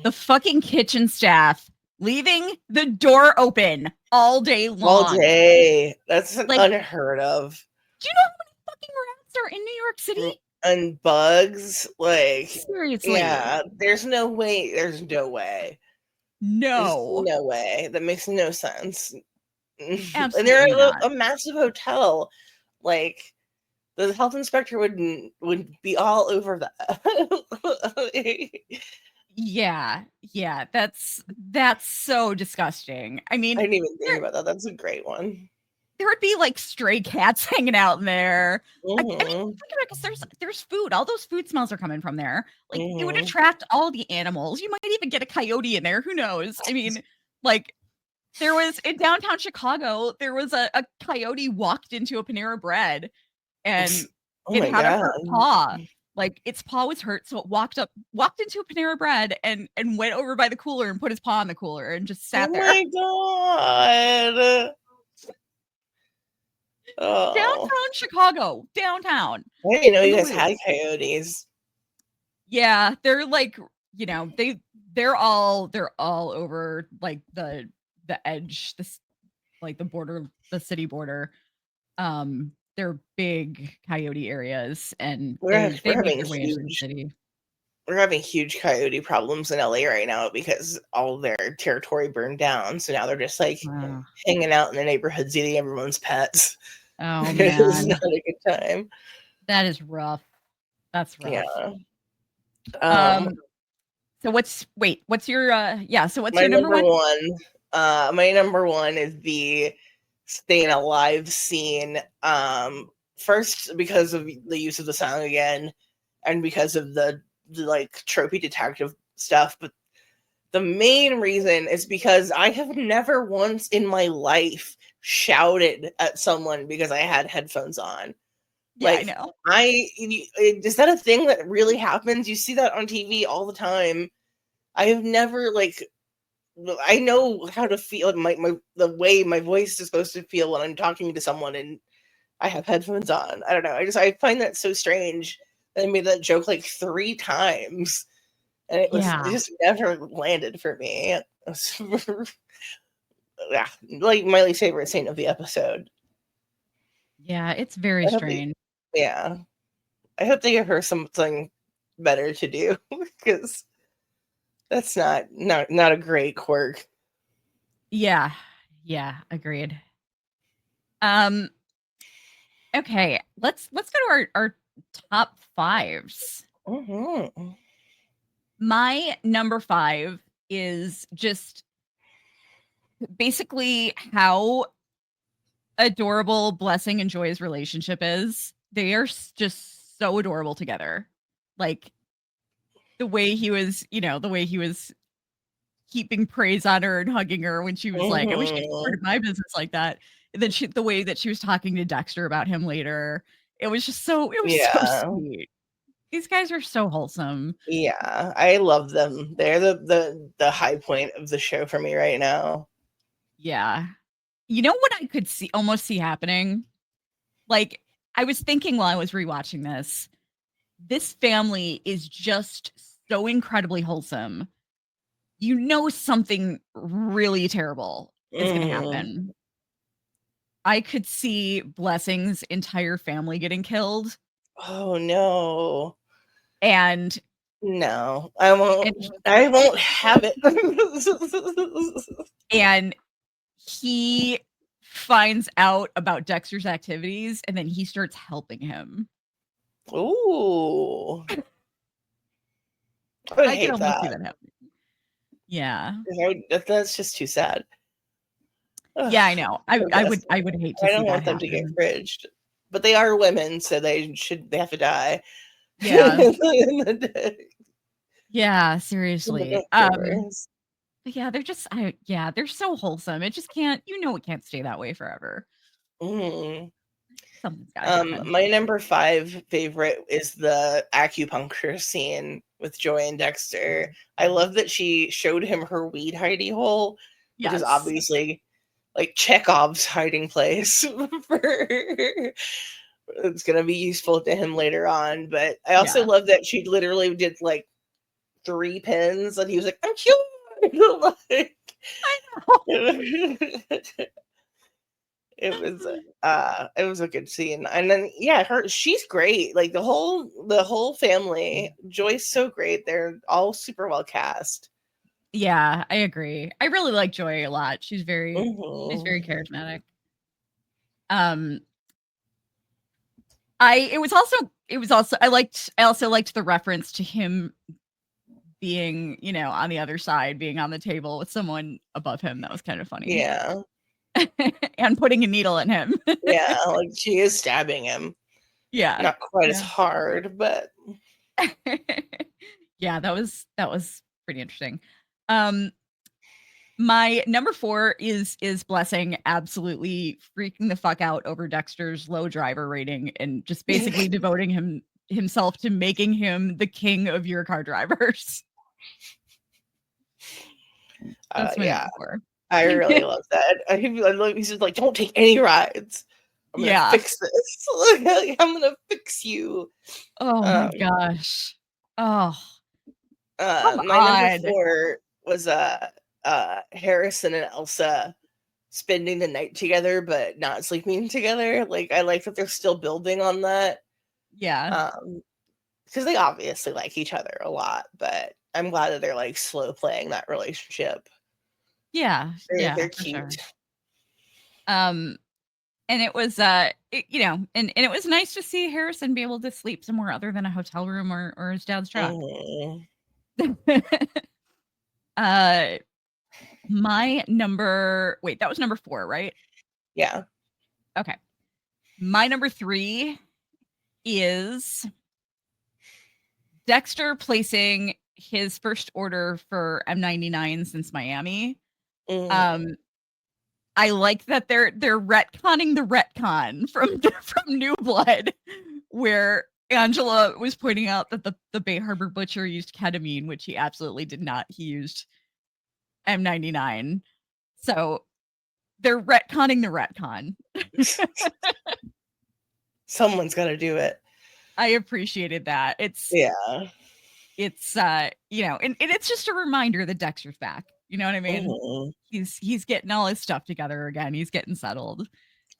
the fucking kitchen staff leaving the door open all day long. All day. That's unheard of. Do you know how many fucking rats are in New York City? And bugs, like seriously. Yeah, there's no way. No. There's no way. That makes no sense. Absolutely. And they're a massive hotel. Like the health inspector would be all over that. Yeah, that's so disgusting. I mean, I didn't even think about that. That's a great one. There would be like stray cats hanging out in there. I mean, think about it, because there's food. All those food smells are coming from there. Like it would attract all the animals. You might even get a coyote in there. Who knows? I mean, like there was in downtown Chicago, there was a coyote walked into a Panera Bread, and it had a hurt paw. Like its paw was hurt, so it walked into a Panera Bread and went over by the cooler and put his paw in the cooler and just sat there. Oh my god. Oh. Downtown Chicago, downtown. I didn't know you guys had coyotes. Yeah, they're like, they're all over like the edge, like the border, the city border. They're big coyote areas, and they make their way into the city. We're having huge coyote problems in LA right now because all their territory burned down. So now they're just like hanging out in the neighborhoods, eating everyone's pets. Oh man, it's not a good time. That is rough. That's rough. Yeah. So what's your So what's my your number one? My number one is the staying alive scene. First because of the use of the song again, and because of the like tropey detective stuff, but the main reason is because I have never once in my life shouted at someone because I had headphones on. Yeah, I know. Is that a thing that really happens? You see that on TV all the time. I have never I know how to feel the way my voice is supposed to feel when I'm talking to someone and I have headphones on. I don't know. I find that so strange. I made that joke like 3 times, and it just never landed for me. Yeah, like my least favorite scene of the episode. Yeah, it's very strange. I hope they give her something better to do because that's not a great quirk. Yeah, agreed. Okay, let's go to our top 5s. Mm-hmm. My number 5 is just basically how adorable Blessing and Joy's relationship is. They are just so adorable together. Like the way he was heaping praise on her and hugging her when she was like, I wish you supported my business like that. And then the way that she was talking to Dexter about him later, it was so sweet. These guys are so wholesome. Yeah, I love them. They're the high point of the show for me right now. Yeah. You know what I could almost see happening? Like, I was thinking while I was rewatching this family is just so incredibly wholesome. You know something really terrible is going to happen. I could see Blessing's entire family getting killed. Oh no. And no, I won't have it. And he finds out about Dexter's activities and then he starts helping him. Ooh. I can almost see that happening. Yeah. That's just too sad. Yeah, I know. I would hate to see that. I don't want them to get fridged. But they are women, so they have to die. Yeah. Yeah, seriously. Yeah, they're just they're so wholesome. It just can't, it can't stay that way forever. Something's gotta happen. My number 5 favorite is the acupuncture scene with Joy and Dexter. I love that she showed him her weed hidey hole, which is obviously like Chekhov's hiding place it's gonna be useful to him later on. But I also love that she literally did like 3 pins and he was like, I'm cured. Like, I know. It was a good scene. And then she's great. Like the whole family. Joy's so great. They're all super well cast. Yeah, I agree. I really like Joy a lot. She's very charismatic. I also liked the reference to him being, on the other side, being on the table with someone above him. That was kind of funny. Yeah. And putting a needle in him. Yeah, like she is stabbing him. Yeah. Not quite as hard, but yeah, that was pretty interesting. My number 4 is Blessing absolutely freaking the fuck out over Dexter's low driver rating and just basically devoting himself to making him the king of your car drivers. That's my number 4. I really love that. He's just like, don't take any rides. I'm gonna fix this. I'm gonna fix you. Oh my gosh. Oh. My number 4 was Harrison and Elsa spending the night together but not sleeping together. Like I like that they're still building on that. Yeah. Because they obviously like each other a lot, but I'm glad that they're like slow playing that relationship. Yeah. They're cute. Sure. And it was and it was nice to see Harrison be able to sleep somewhere other than a hotel room or his dad's truck. My number, that was number 4, right? Yeah. Okay. My number 3 is Dexter placing his first order for M99 since Miami. I like that they're retconning the retcon from New Blood, where Angela was pointing out that the Bay Harbor butcher used ketamine, which he absolutely did not. He used M99. So they're retconning the retcon. Someone's got to do it. I appreciated that. It's and it's just a reminder that Dexter's back. You know what I mean? He's getting all his stuff together again. He's getting settled.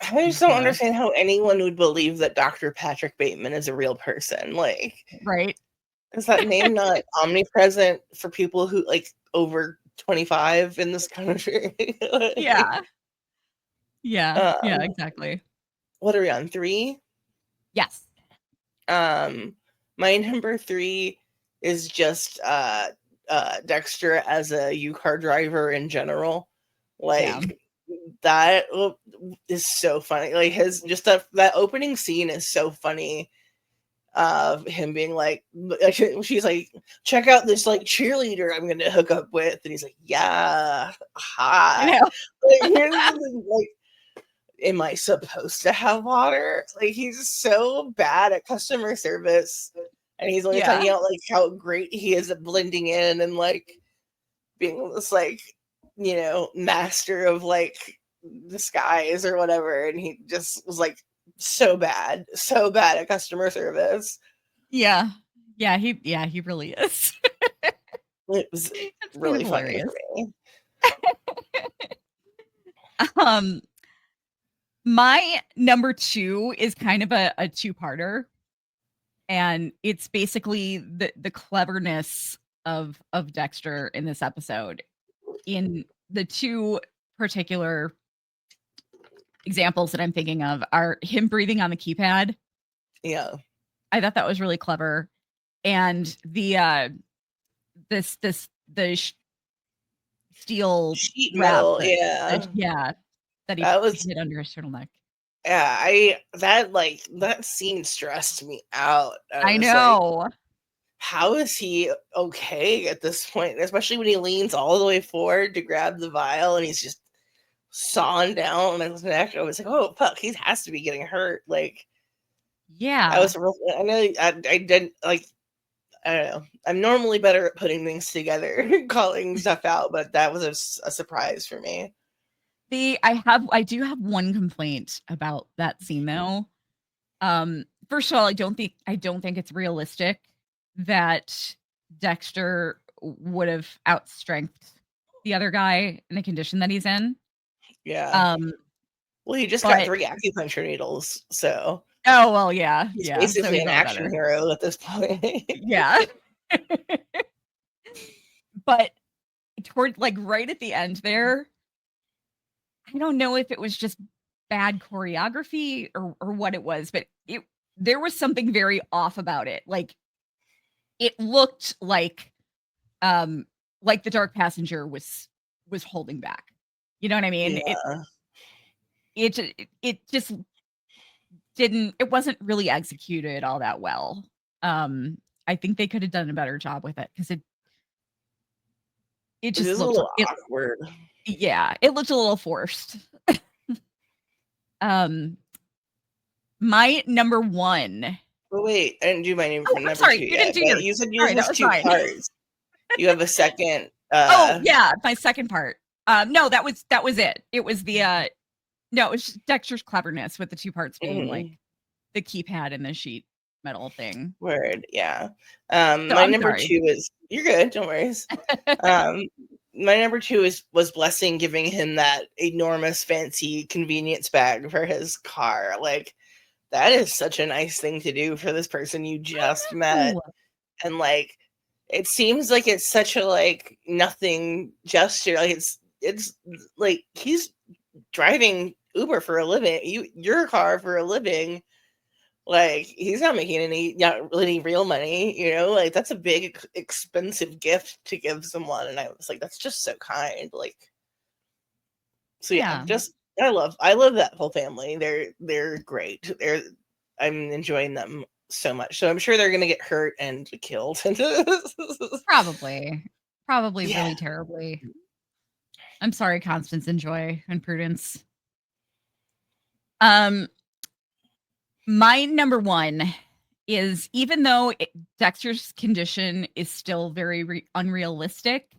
I just don't understand how anyone would believe that Dr. Patrick Bateman is a real person. Like, right? Is that name not omnipresent for people who like over 25 in this country? Yeah, exactly. What are we on, 3? Yes. My number 3 is just Dexter as a U-car driver in general. Like that is so funny. Like his just that opening scene is so funny. of him being like, she's like, check out this like cheerleader I'm gonna hook up with, and he's like, yeah, hot. I know. Like, am I supposed to have water? Like, he's so bad at customer service, and he's only talking about like how great he is at blending in and like being this like, you know, master of like disguise or whatever, and he just was like so bad at customer service. Yeah. He really is. It was It's really kind of funny for me. My number 2 is kind of a two-parter, and it's basically the cleverness of Dexter in this episode. In the 2 particular examples that I'm thinking of are him breathing on the keypad. Yeah. I thought that was really clever. And the steel Sheet wrap metal, that he that was hid under his turtleneck. that scene stressed me out. I was know. Like, how is he okay at this point? Especially when he leans all the way forward to grab the vial and he's just sawing down on his neck. I was like, oh fuck, he has to be getting hurt. Like, Yeah. I know I didn't like. I don't know. I'm normally better at putting things together, calling stuff out, but that was a surprise for me. I do have one complaint about that scene though. First of all, I don't think it's realistic that Dexter would have outstrengthed the other guy in the condition that he's in. Yeah. Well, he just got 3 acupuncture needles, so. Oh well, yeah. He's basically so an action hero at this point. Yeah. But toward like right at the end there, I don't know if it was just bad choreography or what it was, but there was something very off about it. Like it looked like the Dark Passenger was holding back. You know what I mean? Yeah. It just didn't, it wasn't really executed all that well. I think they could have done a better job with it because it just looked a little awkward. Yeah, it looked a little forced. My number 1. Oh wait, I didn't do my number sorry, 2 you yet. didn't do yours. You said yours was 2 fine. parts. You have a second. Oh yeah, my second part. No, that was it. It was the no, it was just Dexter's cleverness with the 2 parts being like the keypad and the sheet metal thing. Word, yeah. My number 2 is, you're good, don't worry. My number 2 was Blessing giving him that enormous fancy convenience bag for his car. Like, that is such a nice thing to do for this person you just met. And like, it seems like it's such a like nothing gesture. Like it's like he's driving Uber for a living, your car for a living. Like, he's not making not really real money, you know, like that's a big expensive gift to give someone. And I was like, that's just so kind. Like, so yeah. Just I love that whole family. They're great. I'm enjoying them so much. So I'm sure they're gonna get hurt and killed. Probably really terribly. I'm sorry, Constance and Joy and Prudence. My number 1 is, even though Dexter's condition is still very unrealistic,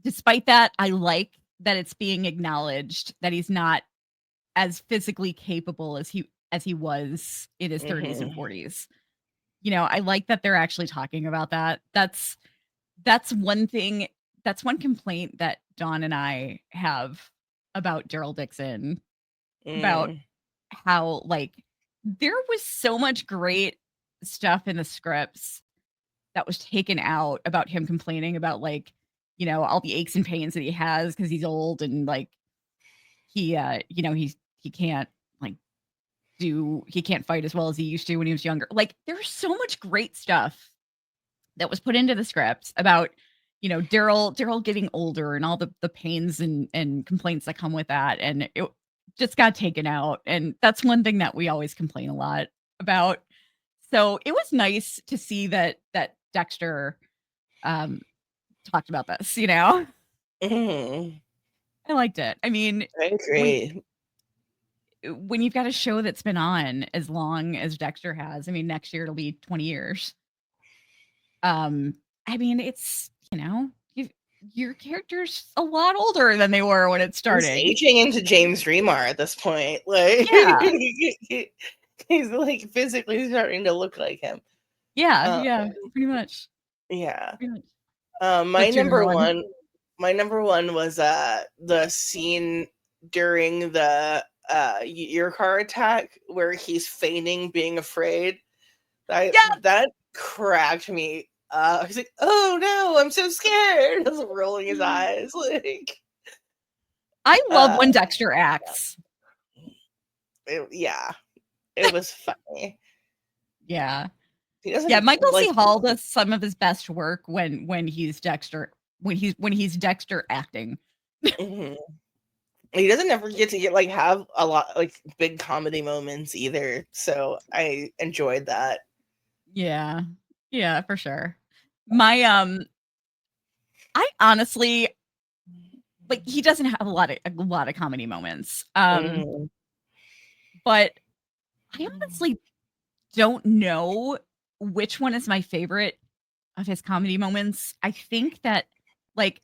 despite that, I like that it's being acknowledged that he's not as physically capable as he was in his 30s and 40s. You know, I like that they're actually talking about that. That's one thing. That's one complaint that Dawn and I have about Daryl Dixon, about how like there was so much great stuff in the scripts that was taken out about him complaining about, like, you know, all the aches and pains that he has because he's old and like he can't he can't fight as well as he used to when he was younger. Like, there's so much great stuff that was put into the script about, you know, Daryl getting older and all the pains and complaints that come with that, and it just got taken out. And that's one thing that we always complain a lot about. So it was nice to see that Dexter talked about this, you know? Mhm. I liked it. I mean, I agree. when you've got a show that's been on as long as Dexter has, I mean, next year it'll be 20 years. I mean, it's, your character's a lot older than they were when it He's started. aging into James Remar at this point. Like Yeah. he's like physically starting to look like him. Yeah, Um, yeah, pretty much. yeah. Pretty much. My What's your number one? one was the scene during the your car attack where he's feigning being afraid. That cracked me. He's like, "Oh no, I'm so scared." He's rolling his eyes like. I love when Dexter acts. It was funny. Yeah. He Yeah, doesn't Michael like. C. Hall does some of his best work when he's Dexter when he's Dexter acting. Mhm. He doesn't ever get to like have a lot like big comedy moments either. So I enjoyed that. Yeah. Yeah, for sure. My I honestly like he doesn't have a lot of comedy moments. Mhm. But I honestly don't know which one is my favorite of his comedy moments. I think that like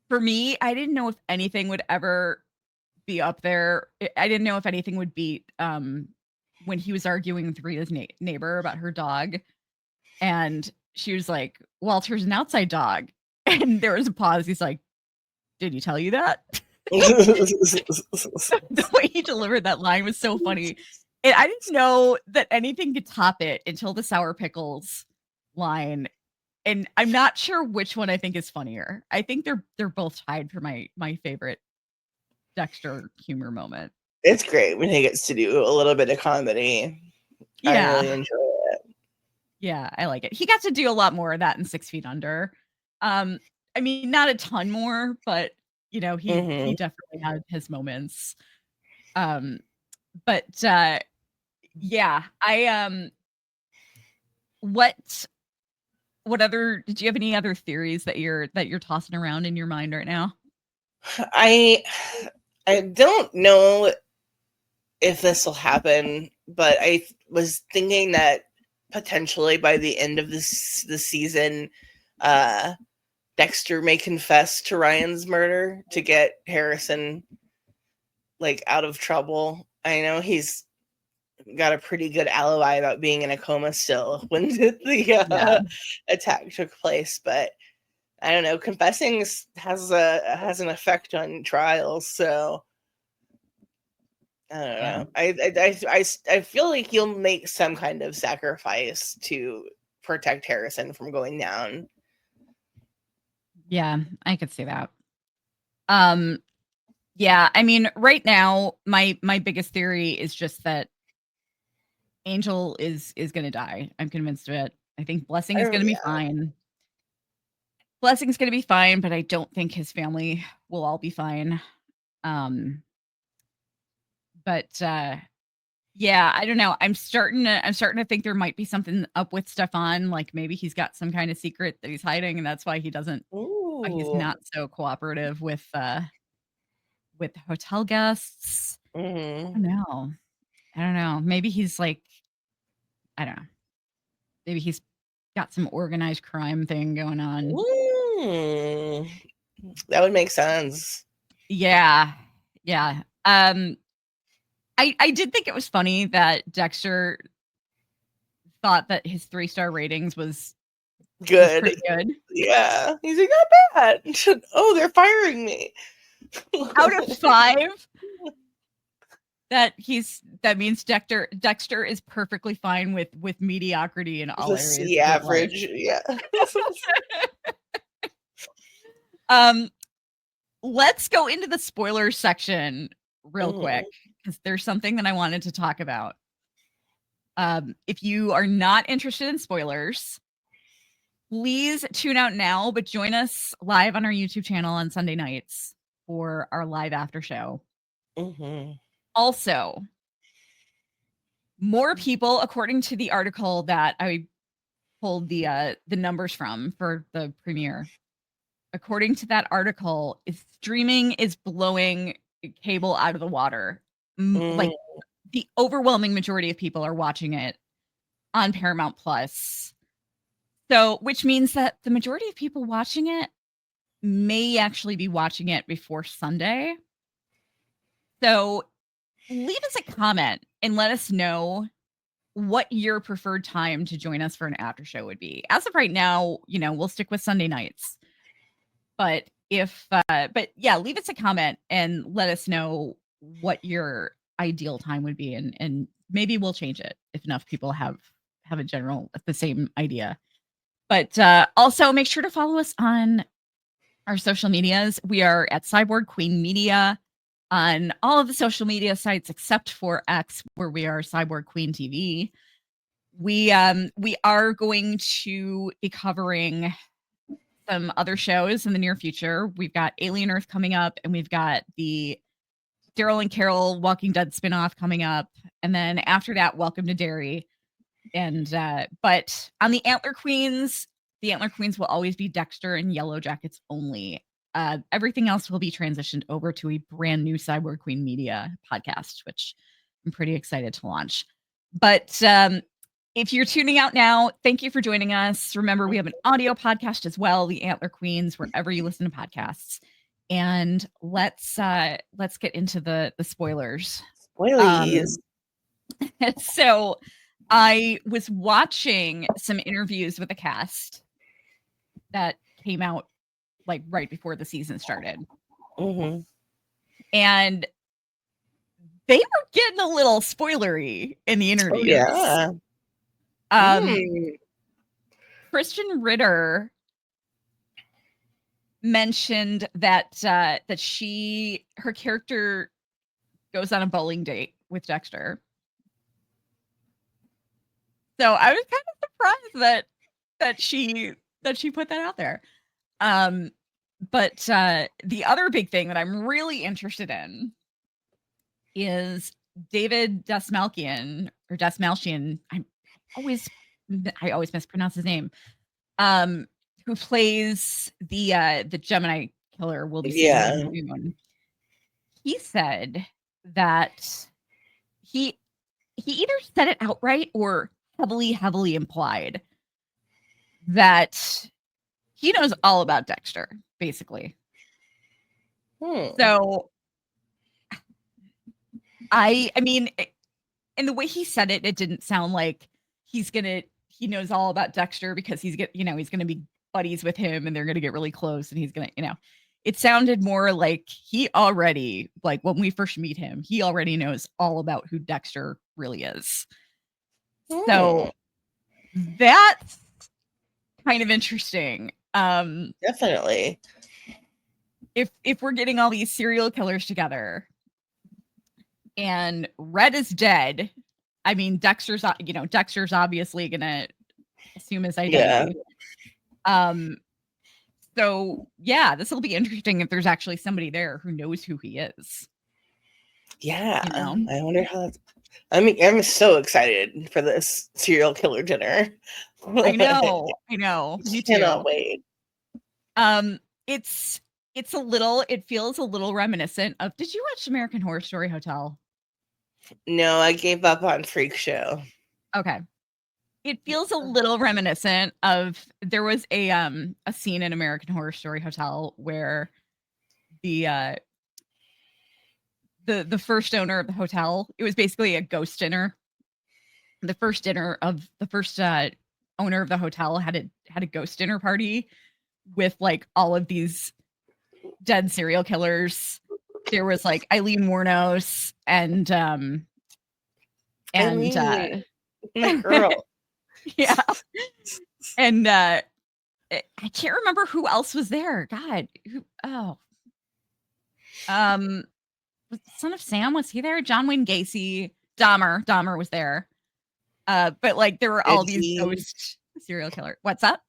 for me, I didn't know if anything would ever be up there. I didn't know if anything would beat when he was arguing with Rita's neighbor about her dog, and she was like, "Walter's an outside dog," and there was a pause. He's like, "Did he tell you that?" The way he delivered that line was so funny, and I didn't know that anything could top it until the sour pickles line. And I'm not sure which one I think is funnier. I think they're both tied for my favorite Dexter humor moment. It's great when he gets to do a little bit of comedy. I Yeah. really enjoy it. Yeah, I like it. He got to do a lot more of that in 6 Feet Under. I mean, not a ton more, but, he Mhm. definitely had his moments. Um, but, yeah, what what other did you have any other theories that you're tossing around in your mind right now? I I don't know if this will happen, but I was thinking that potentially by the end of this season, uh, Dexter may confess to Ryan's murder to get Harrison like out of trouble. I know he's got a pretty good alibi about being in a coma still when Yeah. attack took place, but I don't know. Confessing has an effect on trials, so I don't Yeah. know. I feel like he'll make some kind of sacrifice to protect Harrison from going down. Yeah, I could see that. Um, yeah, I mean, right now, my biggest theory is just that Angel is gonna die. I'm convinced of it. I think Blessing is gonna be Yeah. fine. Blessing's gonna be fine, but I don't think his family will all be fine. Um, but yeah, I don't know. I'm starting to think there might be something up with Stefan. Like maybe he's got some kind of secret that he's hiding, and that's why he's Ooh. not so cooperative with hotel guests. I Hmm. don't know. I don't know. Maybe he's like, I don't know. Maybe he's got some organized crime thing going on. Mm. That would make sense. Yeah. Yeah. I did think it was funny that Dexter thought that his 3-star ratings was Good. pretty good. Yeah. He's like, not bad. Oh, they're firing me. Out of 5, that means Dexter is perfectly fine with mediocrity in all The areas C of his life. average. Yeah. Um, let's go into the spoiler section real quick Mhm. because there's something that I wanted to talk about. If you are not interested in spoilers, please tune out now, but join us live on our YouTube channel on Sunday nights for our live after show. Mhm. Also, more people, according to the article that I pulled the numbers from for the premiere. According to that article, streaming is blowing cable out of the water. Like the overwhelming majority of people are watching it on Paramount Plus. So, which means that the majority of people watching it may actually be watching it before Sunday. So, leave us a comment and let us know what your preferred time to join us for an after show would be. As of right now, we'll stick with Sunday nights. But but yeah, leave us a comment and let us know what your ideal time would be, and maybe we'll change it if enough people have the same idea. But also make sure to follow us on our social medias. We are at Cyborg Queen Media on all of the social media sites except for X, where we are Cyborg Queen TV. We are going to be covering some other shows in the near future. We've got Alien Earth coming up, and we've got the Daryl and Carol Walking Dead spinoff coming up, and then after that, Welcome to Derry. And but on the Antler Queens will always be Dexter and Yellow Jackets only. Everything else will be transitioned over to a brand new Cyborg Queen Media podcast, which I'm pretty excited to launch. But if you're tuning out now, thank you for joining us. Remember, we have an audio podcast as well, The Antler Queens, wherever you listen to podcasts. And let's get into the spoilers. Spoilies. So I was watching some interviews with the cast that came out like right before the season started. Mm-hmm. And they were getting a little spoilery in the interviews. Oh, yeah. Christian Ritter mentioned that her character goes on a bowling date with Dexter. So I was kind of surprised that she put that out there. But the other big thing that I'm really interested in is David Dastmalchian. I always mispronounce his name. Who plays the Gemini killer will be soon. He said that he either said it outright or heavily implied that he knows all about Dexter, basically. So I mean, in the way he said it, it didn't sound like he knows all about Dexter because he's gonna be buddies with him and they're gonna get really close and he's gonna, it sounded more like he already, like when we first meet him, he already knows all about who Dexter really is. So that's kind of interesting. Definitely. If we're getting all these serial killers together and Red is dead, I mean, Dexter's obviously gonna assume his identity. Yeah. So yeah, this will be interesting if there's actually somebody there who knows who he is. Yeah. I wonder how I'm so excited for this serial killer dinner. I know. Me too. Cannot wait. It feels a little reminiscent of, did you watch American Horror Story Hotel? No, I gave up on Freak Show. Okay. It feels a little reminiscent of, there was a scene in American Horror Story Hotel where the first owner of the hotel, it was basically a ghost dinner. The first owner of the hotel had a ghost dinner party with like all of these dead serial killers. There was like Eileen Wuornos and my girl. Yeah. And I can't remember who else was there. God, Son of Sam, was he there? John Wayne Gacy, Dahmer was there. But like there were all these ghost serial killer. What's up?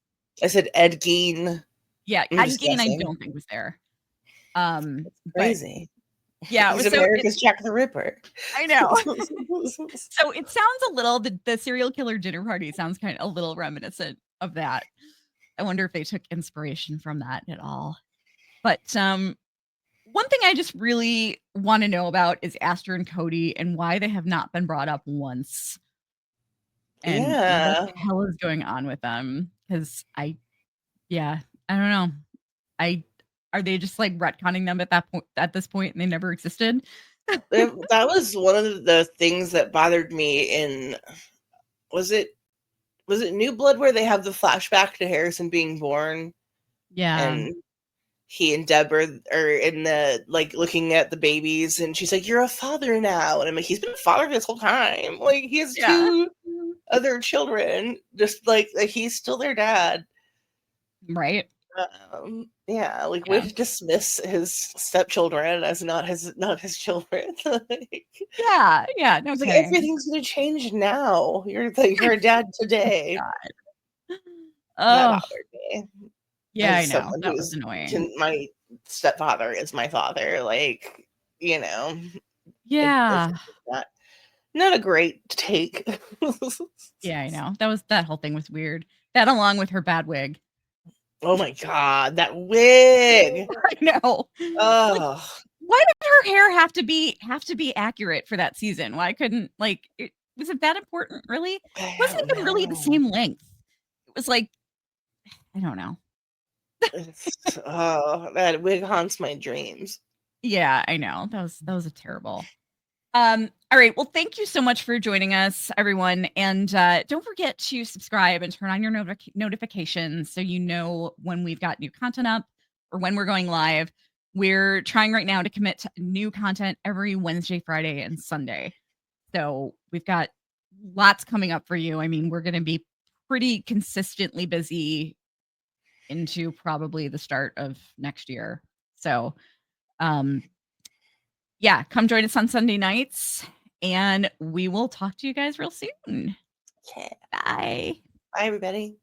I said Ed Gein. Yeah, Ed Gein I don't think was there. Crazy. Yeah, He's America's Jack the Ripper. I know. So it sounds a little, the serial killer dinner party sounds kind of a little reminiscent of that. I wonder if they took inspiration from that at all. But one thing I just really want to know about is Aster and Cody and why they have not been brought up once. And what the hell is going on with them? Because I don't know. Are they just like retconning them at this point and they never existed? That was one of the things that bothered me in was it New Blood where they have the flashback to Harrison being born? Yeah. And he and Deborah are in the like looking at the babies and she's like, "You're a father now." And I'm like, he's been a father this whole time. Like he has two other children. Just like he's still their dad. Right. Way to dismiss his stepchildren as not his children. Like, no, like everything's gonna change now. You're a dad today. That bothered me. Yeah, I know. That was annoying. My stepfather is my father. Like, you know. Yeah. Not a great take. Yeah, I know. That whole thing was weird. That along with her bad wig. Oh my god, that wig! I know. Like, why did her hair have to be accurate for that season? Why couldn't was it that important? Really? It wasn't even really the same length. It was like, I don't know. That wig haunts my dreams. Yeah, I know. That was a terrible. All right. Well, thank you so much for joining us, everyone. And don't forget to subscribe and turn on your notifications so you know when we've got new content up or when we're going live. We're trying right now to commit to new content every Wednesday, Friday, and Sunday. So we've got lots coming up for you. I mean, we're going to be pretty consistently busy into probably the start of next year. So, yeah, come join us on Sunday nights and we will talk to you guys real soon. Okay. Bye. Bye, everybody.